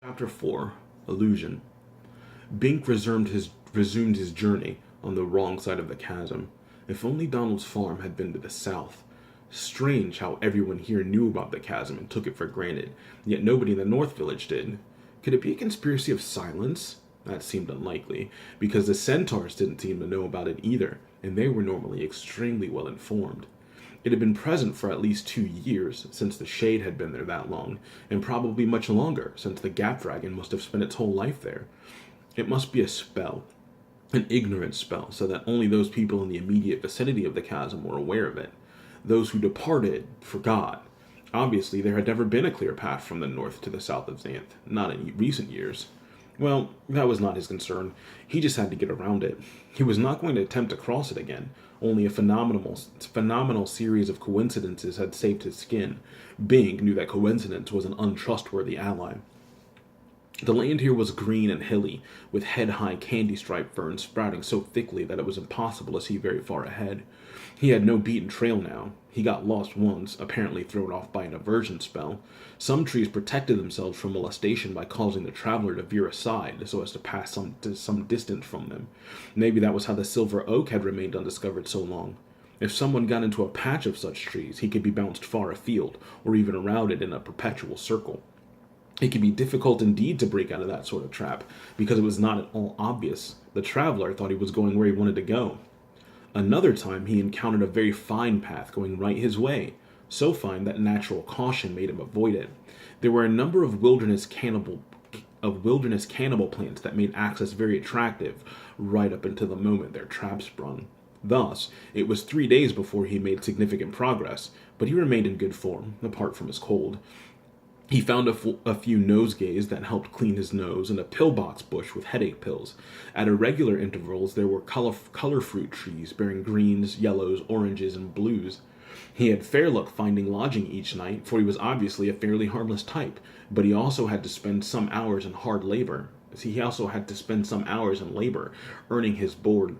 Chapter 4. Illusion. Bink resumed his journey on the wrong side of the chasm. If only Donald's farm had been to the south. Strange how everyone here knew about the chasm and took it for granted, yet nobody in the North Village did. Could it be a conspiracy of silence? That seemed unlikely, because the centaurs didn't seem to know about it either, and they were normally extremely well informed. It had been present for at least 2 years, since the shade had been there that long, and probably much longer, since the Gap Dragon must have spent its whole life there. It must be a spell, an ignorant spell, so that only those people in the immediate vicinity of the chasm were aware of it. Those who departed forgot. Obviously, there had never been a clear path from the north to the south of Xanth, not in recent years. Well, that was not his concern. He just had to get around it. He was not going to attempt to cross it again. Only a phenomenal series of coincidences had saved his skin. Bing knew that coincidence was an untrustworthy ally. The land here was green and hilly, with head-high candy-striped ferns sprouting so thickly that it was impossible to see very far ahead. He had no beaten trail now. He got lost once, apparently thrown off by an aversion spell. Some trees protected themselves from molestation by causing the traveler to veer aside so as to pass some distance from them. Maybe that was how the silver oak had remained undiscovered so long. If someone got into a patch of such trees, he could be bounced far afield, or even around it in a perpetual circle. It could be difficult indeed to break out of that sort of trap, because it was not at all obvious. The traveler thought he was going where he wanted to go. Another time he encountered a very fine path going right his way, so fine that natural caution made him avoid it. There were a number of wilderness cannibal plants that made access very attractive, right up until the moment their trap sprung. Thus, it was 3 days before he made significant progress, but he remained in good form, apart from his cold. He found a few nosegays that helped clean his nose and a pillbox bush with headache pills. At irregular intervals, there were color fruit trees bearing greens, yellows, oranges, and blues. He had fair luck finding lodging each night, for he was obviously a fairly harmless type, but he also had to spend some hours in hard labor. He also had to spend some hours in labor, earning his board.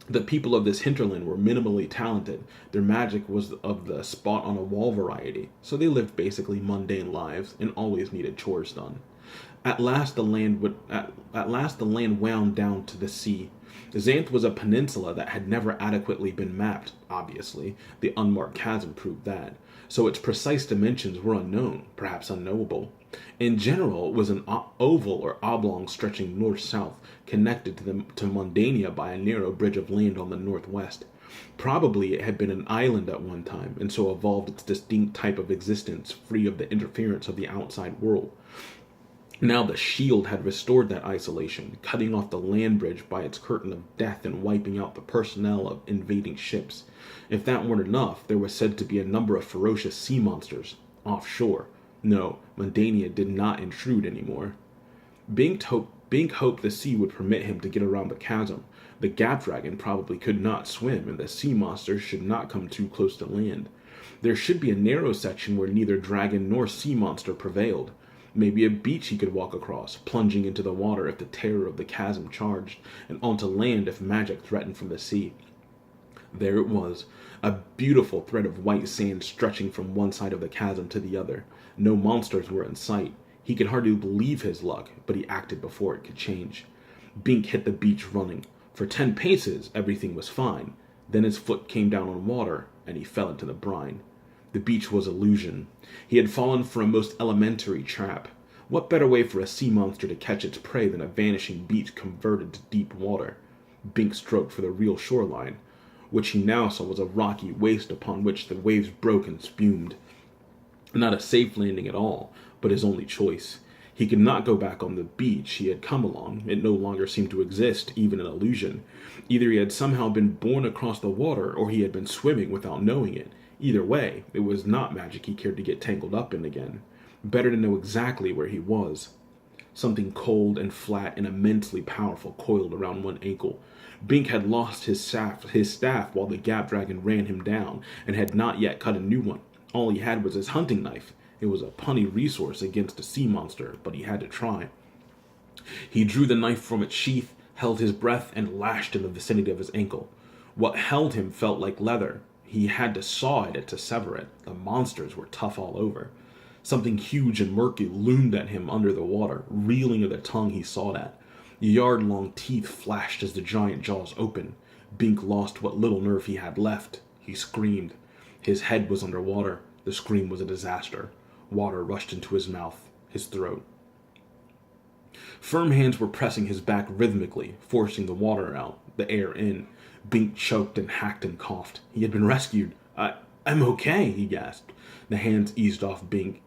The people of this hinterland were minimally talented. Their magic was of the spot on a wall variety, so they lived basically mundane lives and always needed chores done. At last the land wound down to the sea. Xanth was a peninsula that had never adequately been mapped, obviously. The unmarked chasm proved that. So its precise dimensions were unknown, perhaps unknowable. In general, it was an oval or oblong stretching north-south, connected to Mundania by a narrow bridge of land on the northwest. Probably it had been an island at one time, and so evolved its distinct type of existence, free of the interference of the outside world. Now the shield had restored that isolation, cutting off the land bridge by its curtain of death and wiping out the personnel of invading ships. If that weren't enough, there was said to be a number of ferocious sea monsters offshore. No, Mundania did not intrude anymore. Bink hoped the sea would permit him to get around the chasm. The Gap Dragon probably could not swim, and the sea monsters should not come too close to land. There should be a narrow section where neither dragon nor sea monster prevailed. Maybe a beach he could walk across, plunging into the water if the terror of the chasm charged, and onto land if magic threatened from the sea. There it was, a beautiful thread of white sand stretching from one side of the chasm to the other. No monsters were in sight. He could hardly believe his luck, but he acted before it could change. Bink hit the beach running. For 10 paces, everything was fine. Then his foot came down on water, and he fell into the brine. The beach was illusion. He had fallen for a most elementary trap. What better way for a sea monster to catch its prey than a vanishing beach converted to deep water? Bink stroked for the real shoreline, which he now saw was a rocky waste upon which the waves broke and spumed. Not a safe landing at all, but his only choice. He could not go back on the beach he had come along. It no longer seemed to exist, even in illusion. Either he had somehow been borne across the water, or he had been swimming without knowing it. Either way, it was not magic he cared to get tangled up in again. Better to know exactly where he was. Something cold and flat and immensely powerful coiled around one ankle. Bink had lost his staff while the Gap Dragon ran him down, and had not yet cut a new one. All he had was his hunting knife. It was a punny resource against a sea monster, but he had to try. He drew the knife from its sheath, held his breath, and lashed in the vicinity of his ankle. What held him felt like leather. He had to saw at it to sever it. The monsters were tough all over. Something huge and murky loomed at him under the water, reeling of the tongue he sawed at. Yard-long teeth flashed as the giant jaws opened. Bink lost what little nerve he had left. He screamed. His head was under water. The scream was a disaster. Water rushed into his mouth, his throat. Firm hands were pressing his back rhythmically, forcing the water out, the air in. Bink choked and hacked and coughed. He had been rescued. I'm okay, he gasped. The hands eased off. Bink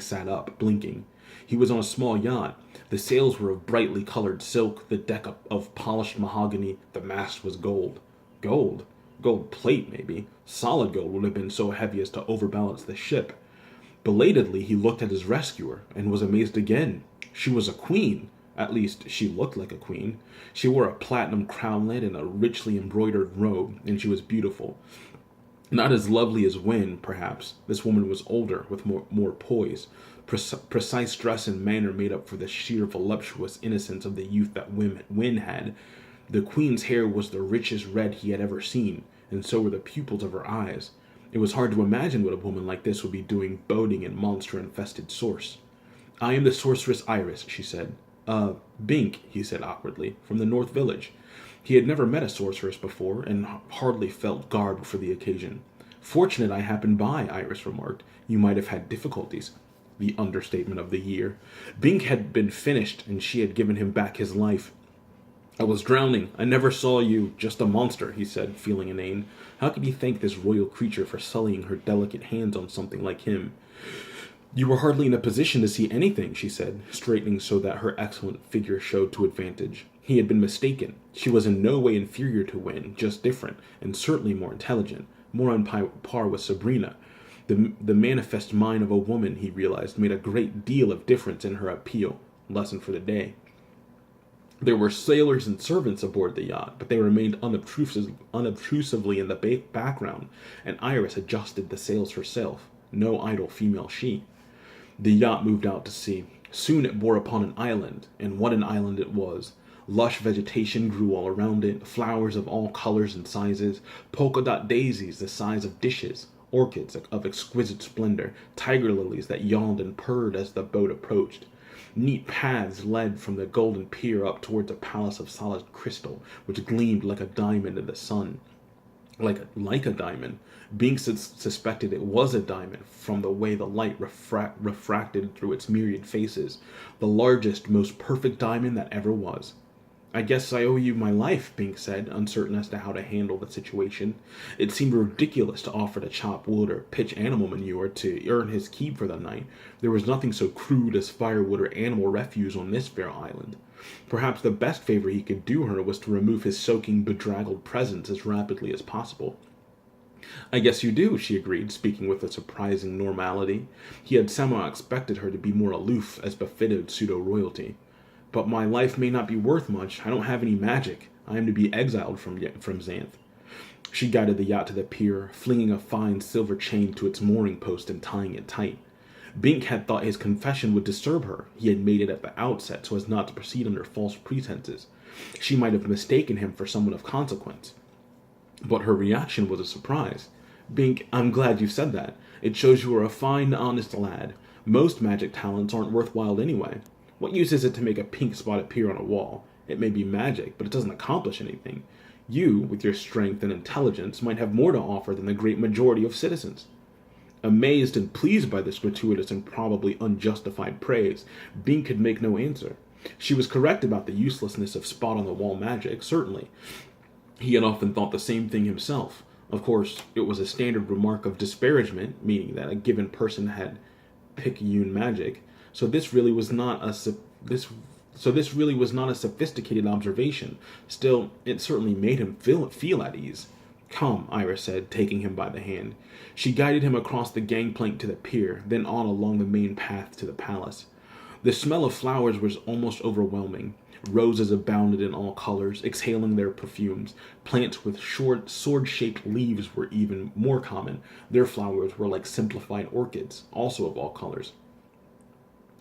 sat up, blinking. He was on a small yacht. The sails were of brightly colored silk, the deck of polished mahogany, the mast was gold. Gold? Gold plate, maybe. Solid gold would have been so heavy as to overbalance the ship. Belatedly, he looked at his rescuer, and was amazed again. She was a queen. At least, she looked like a queen. She wore a platinum crownlet and a richly embroidered robe, and she was beautiful. Not as lovely as Wynne, perhaps. This woman was older, with more poise. Precise dress and manner made up for the sheer voluptuous innocence of the youth that Wynne had. The queen's hair was the richest red he had ever seen, and so were the pupils of her eyes. It was hard to imagine what a woman like this would be doing boating in monster-infested Source. I am the sorceress Iris, she said. Bink, he said awkwardly, from the North Village. He had never met a sorceress before, and hardly felt garbed for the occasion. Fortunate I happened by, Iris remarked. You might have had difficulties. The understatement of the year. Bink had been finished, and she had given him back his life. I was drowning. I never saw you. Just a monster, he said, feeling inane. How could he thank this royal creature for sullying her delicate hands on something like him? You were hardly in a position to see anything, she said, straightening so that her excellent figure showed to advantage. He had been mistaken. She was in no way inferior to Wynne, just different, and certainly more intelligent, more on par with Sabrina. The manifest mind of a woman, he realized, made a great deal of difference in her appeal. Lesson for the day. There were sailors and servants aboard the yacht, but they remained unobtrusively in the background, and Iris adjusted the sails herself. No idle female she. The yacht moved out to sea. Soon it bore upon an island, and what an island it was. Lush vegetation grew all around it, flowers of all colors and sizes, polka-dot daisies the size of dishes, orchids of exquisite splendor, tiger lilies that yawned and purred as the boat approached. Neat paths led from the golden pier up towards a palace of solid crystal, which gleamed like a diamond in the sun. Like a diamond. Bink suspected it was a diamond from the way the light refracted through its myriad faces. The largest, most perfect diamond that ever was. I guess I owe you my life, Bink said, uncertain as to how to handle the situation. It seemed ridiculous to offer to chop wood or pitch animal manure to earn his keep for the night. There was nothing so crude as firewood or animal refuse on this fair island. Perhaps the best favor he could do her was to remove his soaking, bedraggled presence as rapidly as possible. I guess you do, she agreed, speaking with a surprising normality. He had somehow expected her to be more aloof, as befitted pseudo-royalty. But my life may not be worth much. I don't have any magic. I am to be exiled from Xanth. She guided the yacht to the pier, flinging a fine silver chain to its mooring post and tying it tight. Bink had thought his confession would disturb her. He had made it at the outset so as not to proceed under false pretenses. She might have mistaken him for someone of consequence. But her reaction was a surprise. Bink, I'm glad you said that. It shows you are a fine, honest lad. Most magic talents aren't worthwhile anyway. What use is it to make a pink spot appear on a wall? It may be magic, but it doesn't accomplish anything. You, with your strength and intelligence, might have more to offer than the great majority of citizens. Amazed and pleased by this gratuitous and probably unjustified praise, Bink could make no answer. She was correct about the uselessness of spot-on-the-wall magic, certainly. He had often thought the same thing himself. Of course, it was a standard remark of disparagement, meaning that a given person had picayune magic. So this really was not a sophisticated observation. Still, it certainly made him feel at ease. Come, Iris said, taking him by the hand. She guided him across the gangplank to the pier, then on along the main path to the palace. The smell of flowers was almost overwhelming. Roses abounded in all colors, exhaling their perfumes. Plants with short, sword-shaped leaves were even more common. Their flowers were like simplified orchids, also of all colors.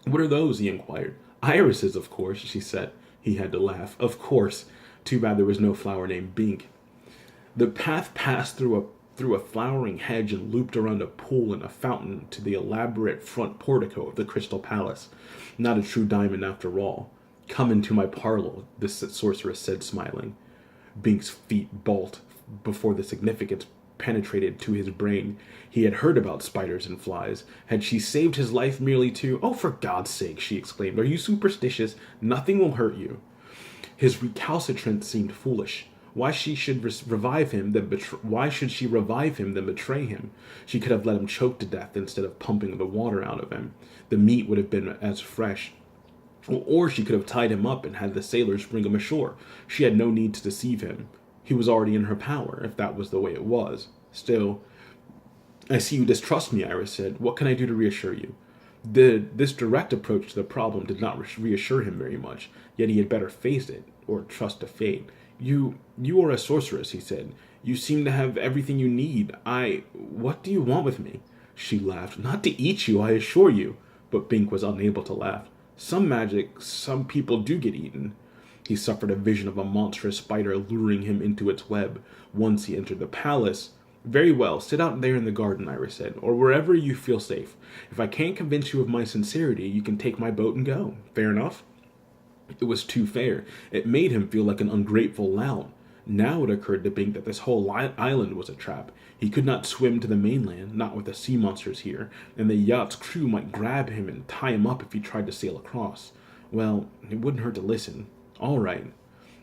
What are those? He inquired. Irises, of course, she said. He had to laugh. Of course. Too bad there was no flower named Bink. The path passed through through a flowering hedge and looped around a pool and a fountain to the elaborate front portico of the Crystal Palace. Not a true diamond after all. Come into my parlor, the sorceress said, smiling. Bink's feet balked before the significance penetrated to his brain. He had heard about spiders and flies. Had she saved his life merely to... "Oh, for God's sake," she exclaimed. "Are you superstitious? Nothing will hurt you." His recalcitrance seemed foolish. Why she should revive him, why should she revive him, then betray him? She could have let him choke to death instead of pumping the water out of him. The meat would have been as fresh. Or she could have tied him up and had the sailors bring him ashore. She had no need to deceive him. He was already in her power, if that was the way it was. Still, "I see you distrust me," Iris said. "What can I do to reassure you?" This direct approach to the problem did not reassure him very much, yet he had better face it, or trust to fate. You are a sorceress," he said. "You seem to have everything you need. What do you want with me?" She laughed. "Not to eat you, I assure you." But Bink was unable to laugh. Some people do get eaten." He suffered a vision of a monstrous spider luring him into its web. Once he entered the palace... "Very well, sit out there in the garden," Iris said, "or wherever you feel safe. If I can't convince you of my sincerity, you can take my boat and go. Fair enough?" It was too fair. It made him feel like an ungrateful lout. Now it occurred to Bink that this whole island was a trap. He could not swim to the mainland, not with the sea monsters here, and the yacht's crew might grab him and tie him up if he tried to sail across. Well, it wouldn't hurt to listen. "All right.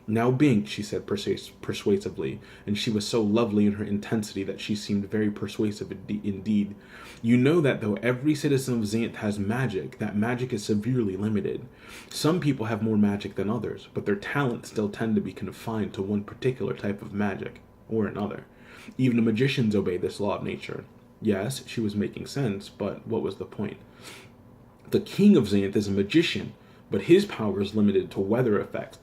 Now, Bink," she said persuasively, and she was so lovely in her intensity that she seemed very persuasive indeed. "You know that though every citizen of Xanth has magic, that magic is severely limited. Some people have more magic than others, but their talents still tend to be confined to one particular type of magic, or another. Even the magicians obey this law of nature." Yes, she was making sense, but what was the point? "The king of Xanth is a magician, but his power is limited to weather effects.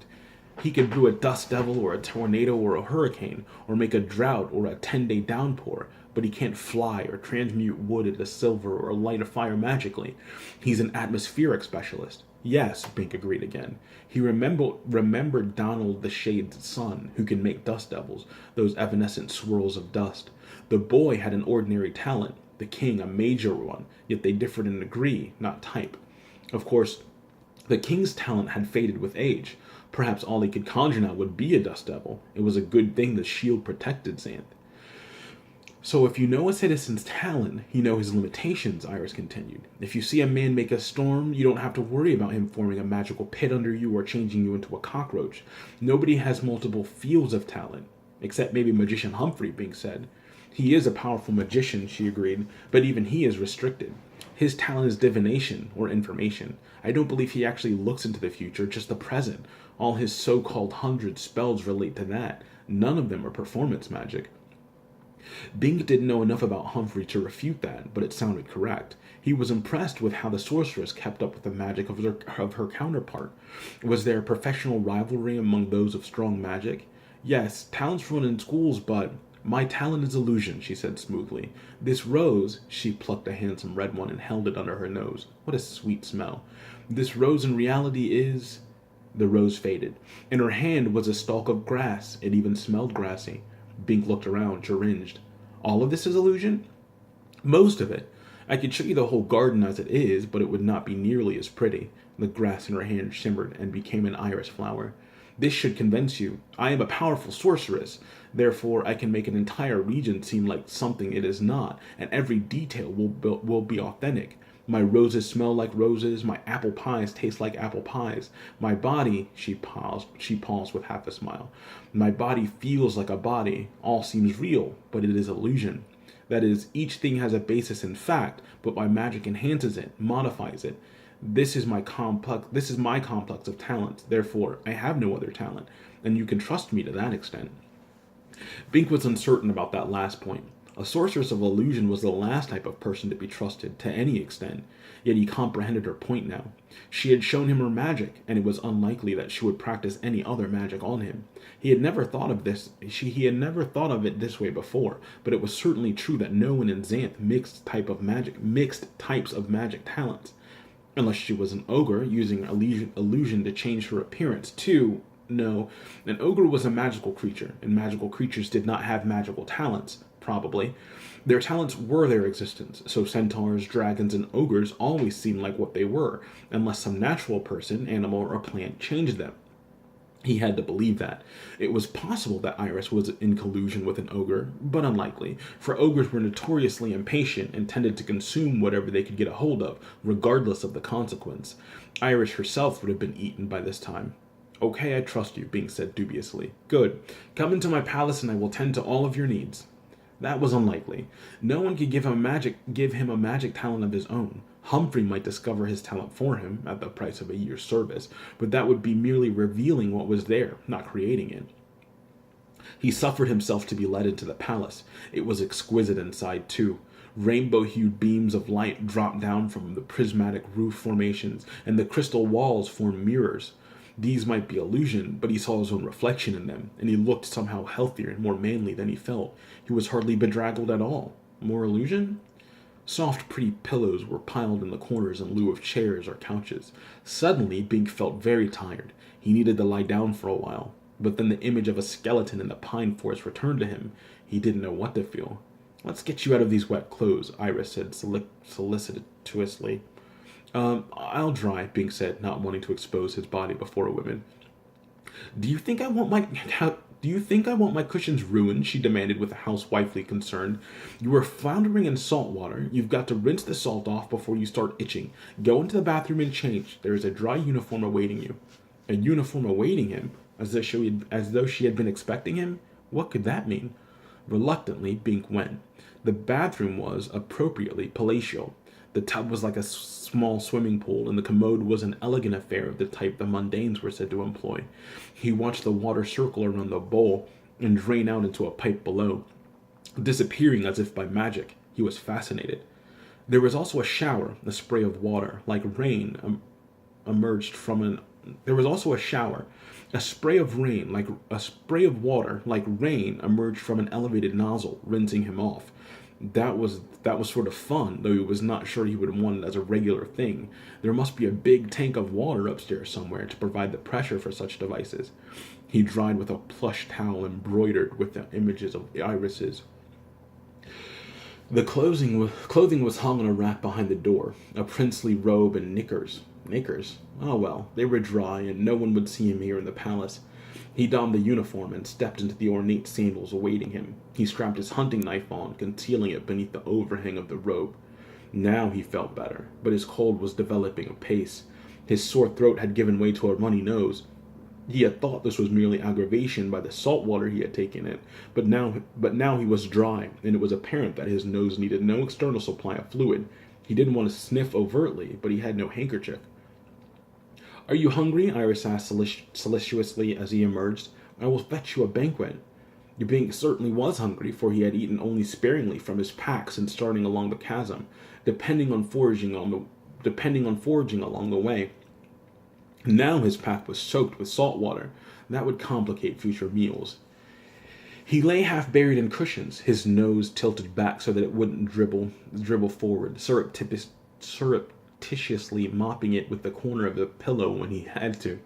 He could brew a dust devil or a tornado or a hurricane, or make a drought or a 10-day downpour, but he can't fly or transmute wood into silver or light a fire magically. He's an atmospheric specialist." Yes, Bink agreed again. He remembered Donald the Shade's son, who can make dust devils, those evanescent swirls of dust. The boy had an ordinary talent, the king a major one, yet they differed in degree, not type. Of course, the king's talent had faded with age. Perhaps all he could conjure now would be a dust devil. It was a good thing the shield protected Xanth. "So if you know a citizen's talent, you know his limitations," Iris continued. "If you see a man make a storm, you don't have to worry about him forming a magical pit under you or changing you into a cockroach. Nobody has multiple fields of talent. Except maybe Magician Humphrey," Bink said. "He is a powerful magician," she agreed, "but even he is restricted. His talent is divination, or information. I don't believe he actually looks into the future, just the present. All his so-called 100 spells relate to that. None of them are performance magic." Bink didn't know enough about Humphrey to refute that, but it sounded correct. He was impressed with how the sorceress kept up with the magic of her counterpart. Was there a professional rivalry among those of strong magic? Yes, talents run in schools, but... "My talent is illusion," she said smoothly. "This rose," she plucked a handsome red one and held it under her nose. What a sweet smell. "This rose in reality is..." The rose faded. In her hand was a stalk of grass. It even smelled grassy. Bink looked around, deranged. "All of this is illusion?" "Most of it. I could show you the whole garden as it is, but it would not be nearly as pretty." The grass in her hand shimmered and became an iris flower. "This should convince you. I am a powerful sorceress. Therefore, I can make an entire region seem like something it is not, and every detail will be authentic. My roses smell like roses. My apple pies taste like apple pies. My body..." She paused with half a smile. "My body feels like a body. All seems real, but it is illusion. That is, each thing has a basis in fact, but my magic enhances it, modifies it. This is my complex of talents. Therefore, I have no other talent, and you can trust me to that extent." Bink was uncertain about that last point. A sorceress of illusion was the last type of person to be trusted to any extent, yet he comprehended her point now. She had shown him her magic, and it was unlikely that she would practice any other magic on him. He had never thought of it this way before, but it was certainly true that no one in Xanth mixed types of magic talents. Unless she was an ogre, using illusion to change her appearance No, an ogre was a magical creature, and magical creatures did not have magical talents. probably. Their talents were their existence, so centaurs, dragons, and ogres always seemed like what they were, unless some natural person, animal, or plant changed them. He had to believe that. It was possible that Iris was in collusion with an ogre, but unlikely, for ogres were notoriously impatient and tended to consume whatever they could get a hold of, regardless of the consequence. Iris herself would have been eaten by this time. Okay, I trust you, Bing said dubiously. Good. Come into my palace and I will tend to all of your needs. That was unlikely. No one could give him a magic talent of his own. Humphrey might discover his talent for him at the price of a year's service, but that would be merely revealing what was there, not creating it. He suffered himself to be led into the palace. It was exquisite inside, too. Rainbow-hued beams of light dropped down from the prismatic roof formations, and the crystal walls formed mirrors. These might be illusion, but he saw his own reflection in them, and he looked somehow healthier and more manly than he felt. He was hardly bedraggled at all. More illusion? Soft, pretty pillows were piled in the corners in lieu of chairs or couches. Suddenly, Bink felt very tired. He needed to lie down for a while. But then the image of a skeleton in the pine forest returned to him. He didn't know what to feel. Let's get you out of these wet clothes, Iris said solicitously. I'll dry, Bink said, not wanting to expose his body before a woman. Do you think I want my cushions ruined? She demanded with a housewifely concern. You are floundering in salt water. You've got to rinse the salt off before you start itching. Go into the bathroom and change. There is a dry uniform awaiting you. A uniform awaiting him? As though she had been expecting him? What could that mean? Reluctantly, Bink went. The bathroom was, appropriately, palatial. The tub was like a small swimming pool, and the commode was an elegant affair of the type the mundanes were said to employ. He watched the water circle around the bowl and drain out into a pipe below, disappearing as if by magic. He was fascinated. There was also a shower, a spray of water, like rain, emerged from an... There was also a shower. A spray of water, like rain, emerged from an elevated nozzle, rinsing him off. That was sort of fun, though he was not sure he would want it as a regular thing. There must be a big tank of water upstairs somewhere to provide the pressure for such devices. He dried with a plush towel embroidered with the images of irises. The clothing was hung on a rack behind the door, a princely robe and knickers. Knickers? Oh well, they were dry, and no one would see him here in the palace. He donned the uniform and stepped into the ornate sandals awaiting him. He strapped his hunting knife on, concealing it beneath the overhang of the robe. Now he felt better, but his cold was developing apace. His sore throat had given way to a runny nose. He had thought this was merely aggravation by the salt water he had taken in, but now he was dry, and it was apparent that his nose needed no external supply of fluid. He didn't want to sniff overtly, but he had no handkerchief. Are you hungry? Iris asked solicitously as he emerged. I will fetch you a banquet. Bink certainly was hungry, for he had eaten only sparingly from his pack since starting along the chasm, depending on foraging along the way. Now his pack was soaked with salt water. That would complicate future meals. He lay half buried in cushions, his nose tilted back so that it wouldn't dribble forward, surreptitiously mopping it with the corner of the pillow when he had to.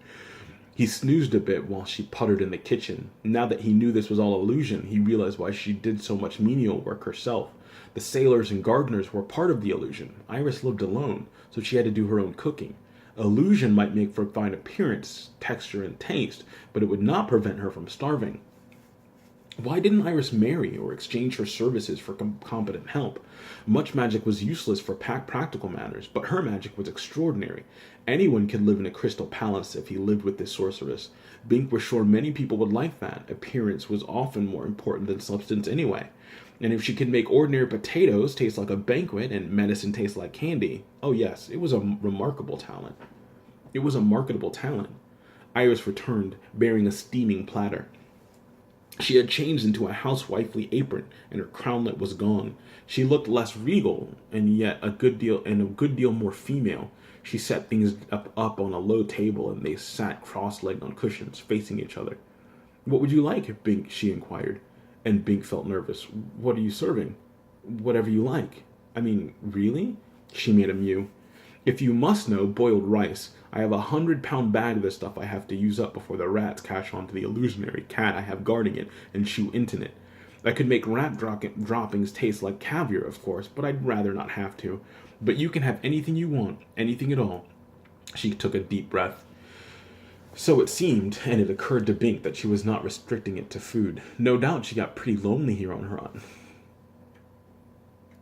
He snoozed a bit while she puttered in the kitchen. Now that he knew this was all illusion, he realized why she did so much menial work herself. The sailors and gardeners were part of the illusion. Iris lived alone, so she had to do her own cooking. Illusion might make for fine appearance, texture, and taste, but it would not prevent her from starving. Why didn't Iris marry or exchange her services for competent help? Much magic was useless for practical matters, but her magic was extraordinary. Anyone could live in a crystal palace if he lived with this sorceress. Bink was sure many people would like that. Appearance was often more important than substance anyway. And if she could make ordinary potatoes taste like a banquet and medicine taste like candy, oh yes, it was a remarkable talent. It was a marketable talent. Iris returned, bearing a steaming platter. She had changed into a housewifely apron, and her crownlet was gone. She looked less regal, and yet a good deal more female. She set things up on a low table, and they sat cross-legged on cushions, facing each other. What would you like, Bink? She inquired, and Bink felt nervous. What are you serving? Whatever you like. I mean, really? She made a mew. If you must know, boiled rice. I have 100-pound bag of this stuff I have to use up before the rats catch on to the illusionary cat I have guarding it and shoot into it. I could make droppings taste like caviar, of course, but I'd rather not have to. But you can have anything you want, anything at all. She took a deep breath. So it seemed, and it occurred to Bink that she was not restricting it to food. No doubt she got pretty lonely here on her own.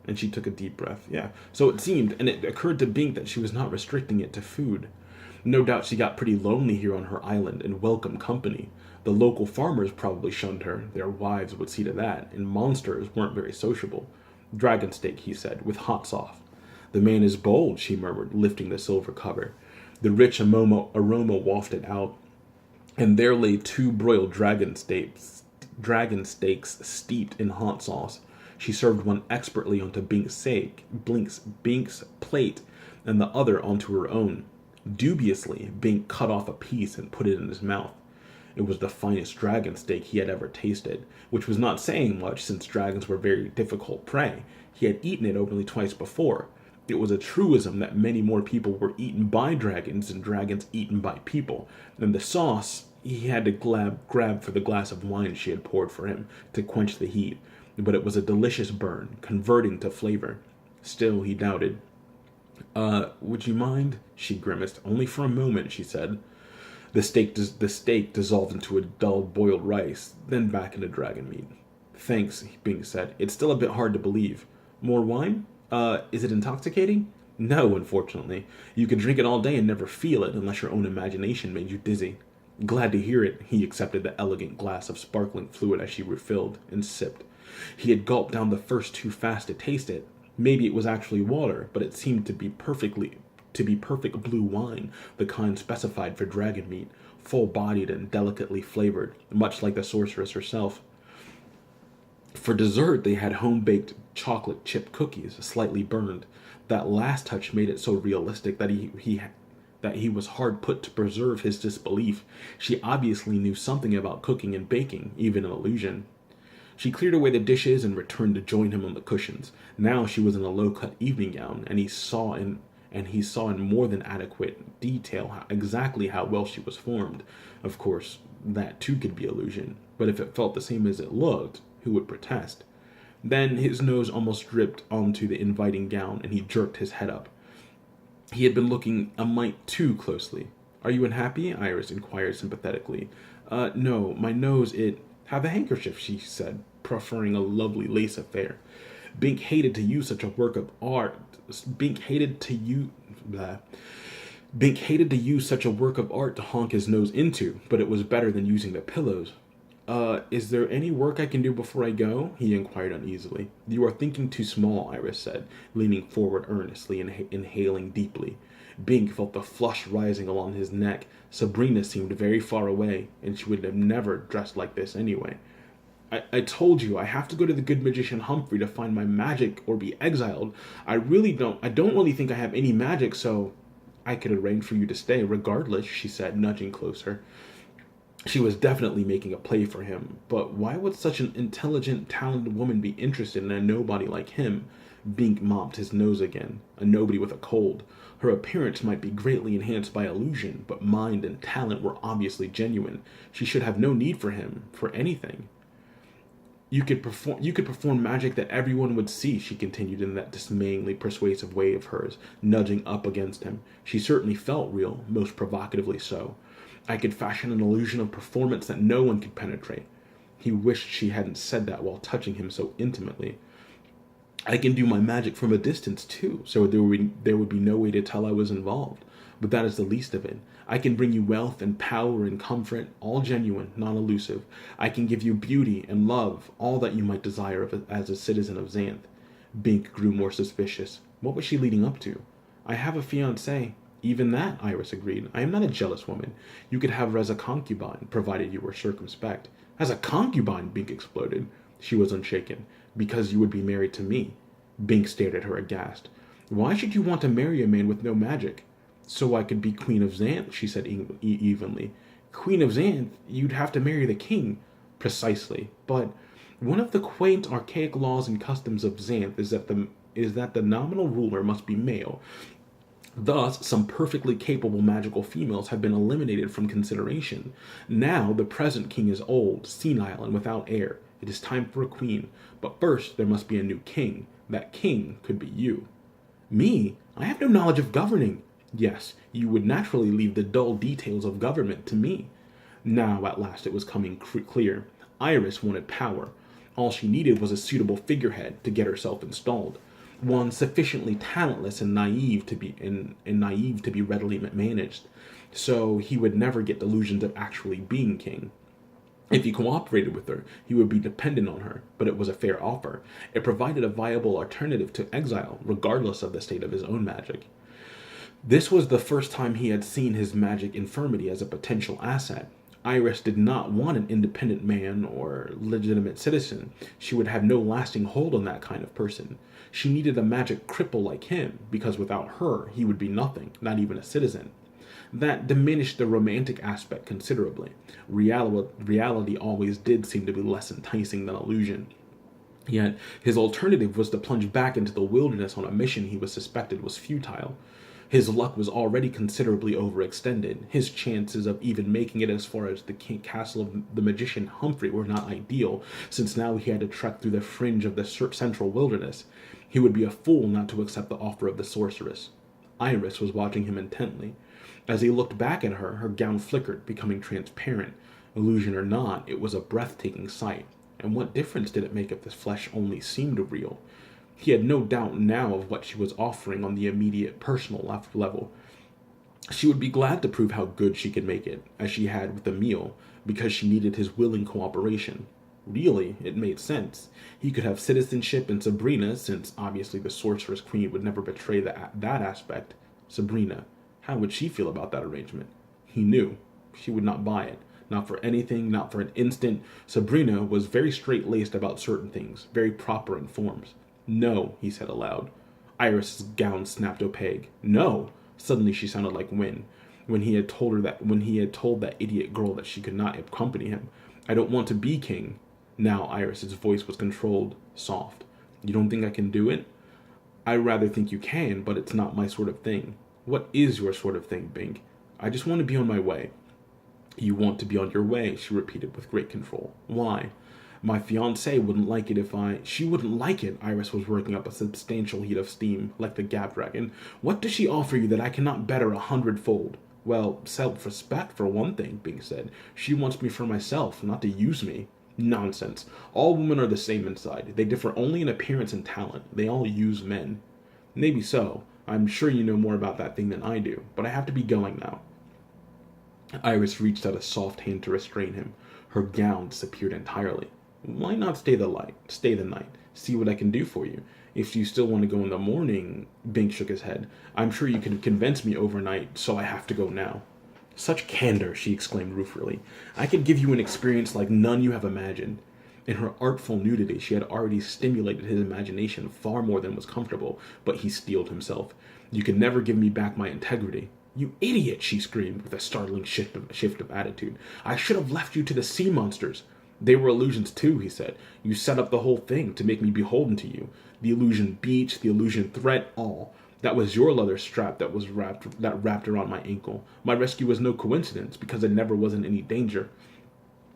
And she took a deep breath, yeah. So it seemed, and it occurred to Bink that she was not restricting it to food. No doubt she got pretty lonely here on her island and welcome company. The local farmers probably shunned her, their wives would see to that, and monsters weren't very sociable. Dragon steak, he said, with hot sauce. The man is bold, she murmured, lifting the silver cover. The rich aroma wafted out, and there lay 2 broiled dragon steaks steeped in hot sauce. She served one expertly onto Bink's plate, and the other onto her own. Dubiously, Bink cut off a piece and put it in his mouth. It was the finest dragon steak he had ever tasted, which was not saying much since dragons were very difficult prey. He had eaten it only twice before. It was a truism that many more people were eaten by dragons than dragons eaten by people, and the sauce he had to grab for the glass of wine she had poured for him to quench the heat, but it was a delicious burn, converting to flavor. Still, he doubted. Would you mind? She grimaced. Only for a moment, she said. The steak dissolved into a dull boiled rice, then back into dragon meat. Thanks, Bing said. It's still a bit hard to believe. More wine? Is it intoxicating? No, unfortunately. You could drink it all day and never feel it unless your own imagination made you dizzy. Glad to hear it. He accepted the elegant glass of sparkling fluid as she refilled and sipped. He had gulped down the first too fast to taste it. Maybe it was actually water, but it seemed to be perfect blue wine, the kind specified for dragon meat, full-bodied and delicately flavored, much like the sorceress herself. For dessert, they had home-baked chocolate chip cookies, slightly burned. That last touch made it so realistic that he was hard put to preserve his disbelief. She obviously knew something about cooking and baking, even an illusion. She cleared away the dishes and returned to join him on the cushions. Now she was in a low-cut evening gown, and he saw in more than adequate detail exactly how well she was formed. Of course, that too could be illusion, but if it felt the same as it looked, who would protest? Then his nose almost dripped onto the inviting gown, and he jerked his head up. He had been looking a mite too closely. Are you unhappy? Iris inquired sympathetically. No, my nose, it... Have a handkerchief, she said, proffering a lovely lace affair. Bink hated to use such a work of art. Bink hated to use such a work of art to honk his nose into, but it was better than using the pillows. Is there any work I can do before I go? He inquired uneasily. You are thinking too small, Iris said, leaning forward earnestly and inhaling deeply. Bink felt the flush rising along his neck. Sabrina seemed very far away, and she would have never dressed like this anyway. I told you, I have to go to the good magician Humphrey to find my magic or be exiled. I don't really think I have any magic, so I could arrange for you to stay regardless, she said, nudging closer. She was definitely making a play for him, but why would such an intelligent, talented woman be interested in a nobody like him? Bink mopped his nose again, a nobody with a cold. Her appearance might be greatly enhanced by illusion, but mind and talent were obviously genuine. She should have no need for him, for anything. You could perform magic that everyone would see, she continued in that dismayingly persuasive way of hers, nudging up against him. She certainly felt real, most provocatively so. I could fashion an illusion of performance that no one could penetrate. He wished she hadn't said that while touching him so intimately. I can do my magic from a distance, too, so there would be no way to tell I was involved. But that is the least of it. I can bring you wealth and power and comfort, all genuine, non-elusive. I can give you beauty and love, all that you might desire as a citizen of Xanth. Bink grew more suspicious. What was she leading up to? I have a fiancé. Even that, Iris agreed. I am not a jealous woman. You could have her as a concubine, provided you were circumspect. As a concubine, Bink exploded. She was unshaken. Because you would be married to me. Bink stared at her aghast. Why should you want to marry a man with no magic? So I could be Queen of Xanth, she said evenly. Queen of Xanth? You'd have to marry the king. Precisely. But one of the quaint, archaic laws and customs of Xanth is that the nominal ruler must be male. Thus, some perfectly capable magical females have been eliminated from consideration. Now, the present king is old, senile, and without heir. It is time for a queen, but first there must be a new king. That king could be you. Me? I have no knowledge of governing. Yes, you would naturally leave the dull details of government to me. Now, at last, it was coming clear. Iris wanted power. All she needed was a suitable figurehead to get herself installed, one sufficiently talentless and naive to be readily managed, so he would never get delusions of actually being king. If he cooperated with her, he would be dependent on her, but it was a fair offer. It provided a viable alternative to exile, regardless of the state of his own magic. This was the first time he had seen his magic infirmity as a potential asset. Iris did not want an independent man or legitimate citizen. She would have no lasting hold on that kind of person. She needed a magic cripple like him, because without her, he would be nothing, not even a citizen. That diminished the romantic aspect considerably. Reality always did seem to be less enticing than illusion. Yet, his alternative was to plunge back into the wilderness on a mission he was suspected was futile. His luck was already considerably overextended. His chances of even making it as far as the castle of the magician Humphrey were not ideal, since now he had to trek through the fringe of the central wilderness. He would be a fool not to accept the offer of the sorceress. Iris was watching him intently. As he looked back at her, her gown flickered, becoming transparent. Illusion or not, it was a breathtaking sight. And what difference did it make if this flesh only seemed real? He had no doubt now of what she was offering on the immediate personal level. She would be glad to prove how good she could make it, as she had with the meal, because she needed his willing cooperation. Really, it made sense. He could have citizenship in Sabrina, since obviously the Sorceress Queen would never betray that aspect. Sabrina. How would she feel about that arrangement? He knew. She would not buy it. Not for anything, not for an instant. Sabrina was very straight-laced about certain things, very proper in forms. No, he said aloud. Iris's gown snapped opaque. No! Suddenly she sounded like when he had told that idiot girl that she could not accompany him. I don't want to be king. Now Iris's voice was controlled, soft. You don't think I can do it? I rather think you can, but it's not my sort of thing. What is your sort of thing, Bink? I just want to be on my way. You want to be on your way, she repeated with great control. Why? My fiancée wouldn't like it She wouldn't like it. Iris was working up a substantial heat of steam, like the Gap Dragon. What does she offer you that I cannot better 100-fold? Well, self-respect, for one thing, Bink said. She wants me for myself, not to use me. Nonsense. All women are the same inside. They differ only in appearance and talent. They all use men. Maybe so. I'm sure you know more about that thing than I do, but I have to be going now. Iris reached out a soft hand to restrain him. Her gown disappeared entirely. Why not stay the night? See what I can do for you. If you still want to go in the morning, Bink shook his head. I'm sure you can convince me overnight, so I have to go now. Such candor, she exclaimed ruefully. I could give you an experience like none you have imagined. In her artful nudity, she had already stimulated his imagination far more than was comfortable, but he steeled himself. You can never give me back my integrity. You idiot, she screamed with a startling shift of attitude. I should have left you to the sea monsters. They were illusions too, he said. You set up the whole thing to make me beholden to you. The illusion beach, the illusion threat, all. That was your leather strap that wrapped around my ankle. My rescue was no coincidence, because I never was in any danger.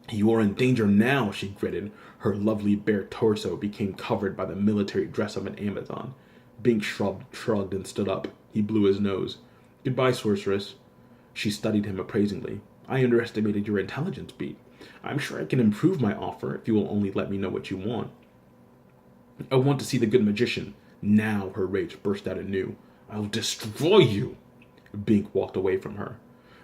You are in danger now, she gritted. Her lovely bare torso became covered by the military dress of an Amazon. Bink shrugged and stood up. He blew his nose. Goodbye, sorceress. She studied him appraisingly. I underestimated your intelligence, Beat. I'm sure I can improve my offer if you will only let me know what you want. I want to see the good magician. Now her rage burst out anew. I'll destroy you. Bink walked away from her.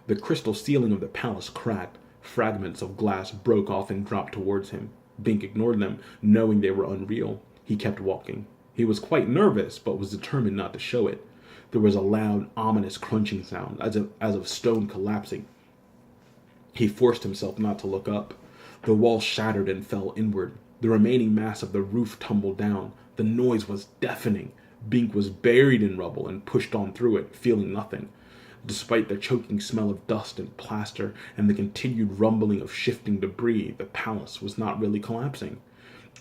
The crystal ceiling of the palace cracked. Fragments of glass broke off and dropped towards him. Bink ignored them, knowing they were unreal. He kept walking. He was quite nervous, but was determined not to show it. There was a loud, ominous crunching sound, as of stone collapsing. He forced himself not to look up. The wall shattered and fell inward. The remaining mass of the roof tumbled down. The noise was deafening. Bink was buried in rubble and pushed on through it, feeling nothing. Despite the choking smell of dust and plaster and the continued rumbling of shifting debris, the palace was not really collapsing.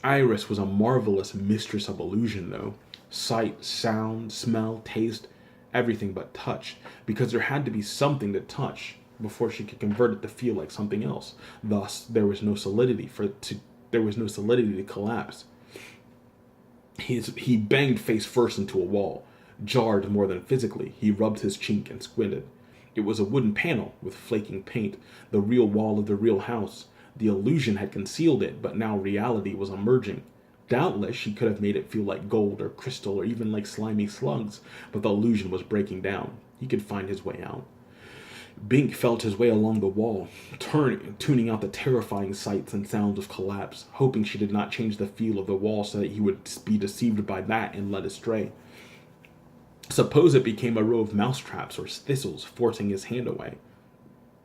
Iris was a marvelous mistress of illusion, though. Sight, sound, smell, taste, everything but touch, because there had to be something to touch before she could convert it to feel like something else. Thus, there was no solidity there was no solidity to collapse. He banged face first into a wall. Jarred more than physically, he rubbed his cheek and squinted. It was a wooden panel with flaking paint, the real wall of the real house. The illusion had concealed it, but now reality was emerging. Doubtless, she could have made it feel like gold or crystal or even like slimy slugs, but the illusion was breaking down. He could find his way out. Bink felt his way along the wall, tuning out the terrifying sights and sounds of collapse, hoping she did not change the feel of the wall so that he would be deceived by that and led astray. Suppose it became a row of mousetraps or thistles forcing his hand away.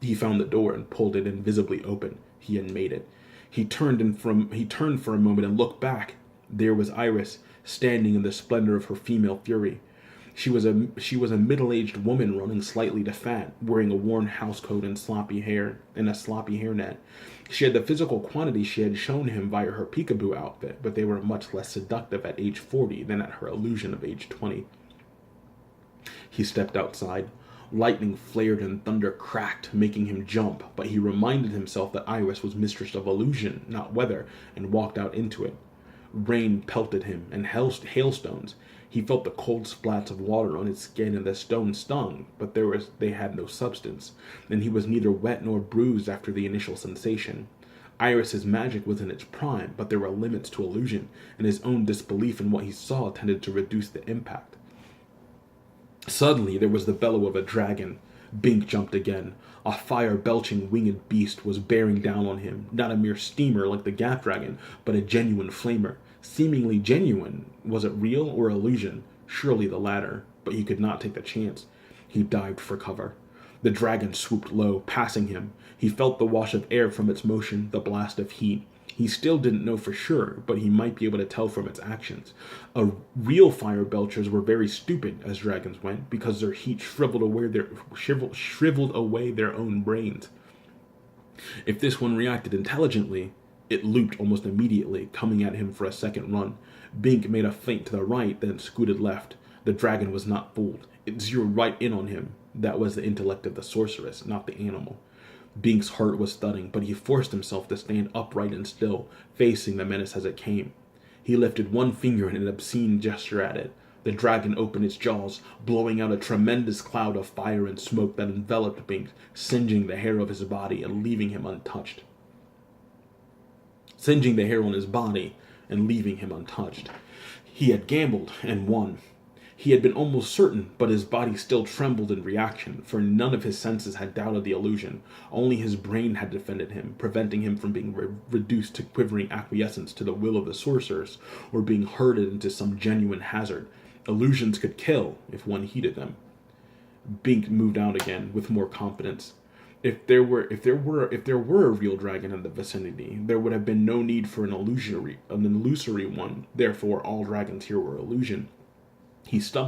He found the door and pulled it invisibly open. He had made it. He turned for a moment and looked back. There was Iris, standing in the splendor of her female fury. She was a middle-aged woman running slightly to fat, wearing a worn housecoat and a sloppy hairnet. She had the physical quantity she had shown him via her peekaboo outfit, but they were much less seductive at age 40 than at her illusion of age 20. He stepped outside. Lightning flared and thunder cracked, making him jump, but he reminded himself that Iris was mistress of illusion, not weather, and walked out into it. Rain pelted him, and hailstones. He felt the cold splats of water on his skin, and the stone stung, but they had no substance, and he was neither wet nor bruised after the initial sensation. Iris's magic was in its prime, but there were limits to illusion, and his own disbelief in what he saw tended to reduce the impact. Suddenly, there was the bellow of a dragon. Bink jumped again. A fire-belching winged beast was bearing down on him, not a mere steamer like the Gaff Dragon, but a genuine flamer. Seemingly genuine. Was it real or illusion? Surely the latter, but he could not take the chance. He dived for cover. The dragon swooped low, passing him. He felt the wash of air from its motion, the blast of heat. He still didn't know for sure, but he might be able to tell from its actions. Real fire belchers were very stupid as dragons went, because their heat shriveled away their own brains. If this one reacted intelligently, it looped almost immediately, coming at him for a second run. Bink made a feint to the right, then scooted left. The dragon was not fooled. It zeroed right in on him. That was the intellect of the sorceress, not the animal. Bink's heart was thudding, but he forced himself to stand upright and still, facing the menace as it came. He lifted one finger in an obscene gesture at it. The dragon opened its jaws, blowing out a tremendous cloud of fire and smoke that enveloped Bink, singeing the hair of his body and leaving him untouched. He had gambled and won. He had been almost certain, but his body still trembled in reaction, for none of his senses had doubted the illusion. Only his brain had defended him, preventing him from being reduced to quivering acquiescence to the will of the sorceress, or being herded into some genuine hazard. Illusions could kill, if one heeded them. Bink moved out again, with more confidence. If there were a real dragon in the vicinity, there would have been no need for an illusory one. Therefore, all dragons here were illusion. He stumbled